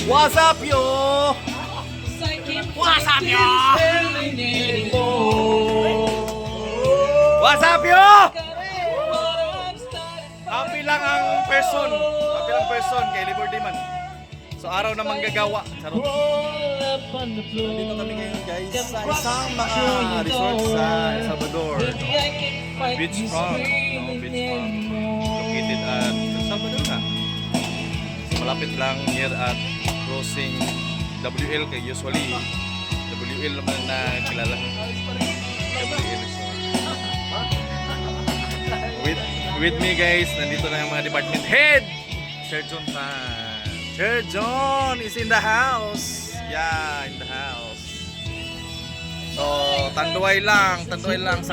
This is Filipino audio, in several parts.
What's up, yo? What's up, yo? What's up, yo? Happy lang ang person. Happy lang person kay Liberty man. So araw na manggagawa. Charot. Dito kami ngayon guys sa isang mga resort sa El Salvador. Beachfront. Beachfront. Located at El Salvador na. So, malapit lang near at crossing WL kay usually WL naman na kilala. WL. With me guys, nandito na yung mga department head. Sir John Tan. Sir John is in the house. Yeah, in the house. So, tanduay lang sa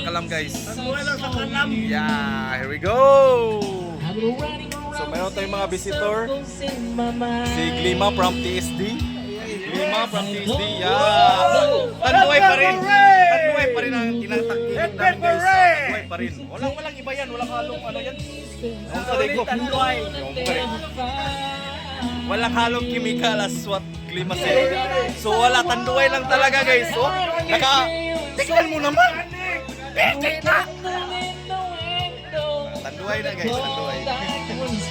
kalam guys. Tanduay lang sa kalam. Yeah, here we go. So, mayroon tayong mga visitor. Si Glima from TSD. Glima from TSD. Yeah. Tanduay pa rin. Tanduay pa rin ang tinatangkilik namin guys. Tanduay pa rin. Walang iba yan. Walang halong ano yan. Ang saday ko. Tanduay. Walang halong chemical aswat Glima sa'yo. So wala, tanduay lang talaga guys. So, tignan mo naman. Tanduay na guys, tanduay.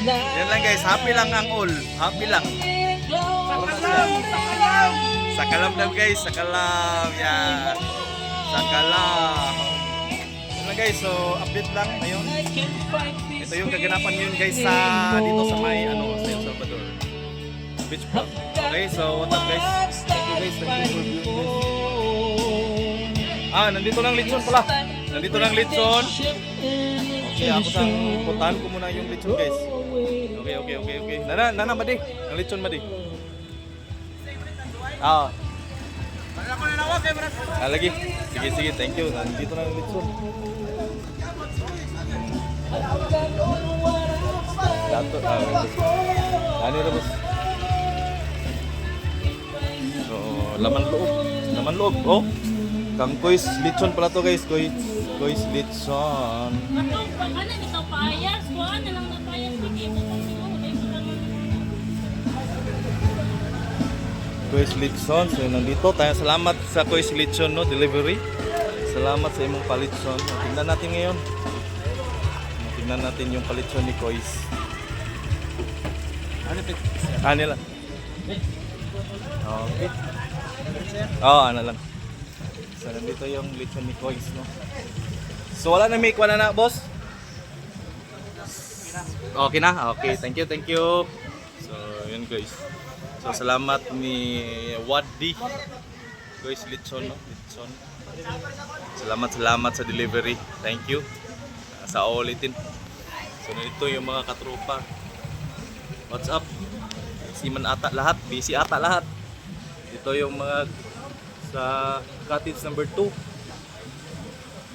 Yan lang guys, happy lang ang all. Happy lang. Sa kalam daw guys, sa kalam. Yan. Sa kalam. Yan lang guys, so update lang ngayon. Ito yung kaganapan yun guys sa dito sa may sa El Salvador. Beachfront. Okay, so what's up guys? Thank you guys, thank you for viewing guys. Nandito lang lechon pala. Nandito lang lechon. Okay, ako sang puntahan ko muna yung lechon guys. Okay. Nana madi. Ang lechon madi. Lagi. Sige, thank you. Nandito lang yung lechon. Dato. Ano ito boss? So, laman loob. Oh. Kang kois lechon pala to guys. Kois lechon. Kois lechon. So, nandito tayo. Salamat sa kois lechon no delivery. Salamat sa imong palitson. Tingnan natin ngayon. Tingnan natin yung palitson ni Kois. Ano lang? Okay. Ano lang. So, nandito yung lechon ni Kois, no? So, wala na make, wala na, boss? Okay na? Okay, thank you. So, yun guys. So, salamat ni Waddi. Kois lechon, no? Lechon. Salamat sa delivery. Thank you. Sa ulitin. So, nandito yung mga katropa. What's up? Busy ata lahat. Ito yung mga sa cottage number 2.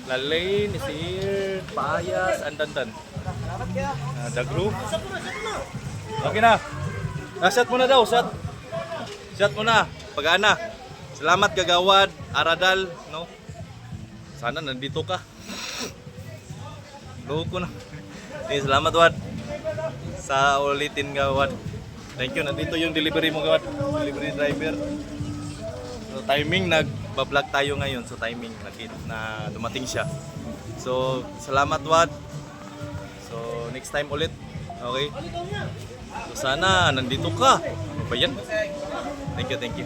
Lalain is here. Paayas, Andandan. Dagro. Okay na. Shot mo na daw. Shot mo na. Pag-ana. Salamat Kagawad, Aradal, no? Sana nandito ka. Loko na. Salamat Wad. Sa ulitin Gawad. Thank you. Nandito yung delivery mo Gawad. Delivery driver. So timing nagba-vlog tayo ngayon. So timing na dumating siya. So salamat Wad. So next time ulit. Okay? So sana nandito ka. Ano ba yan? Thank you.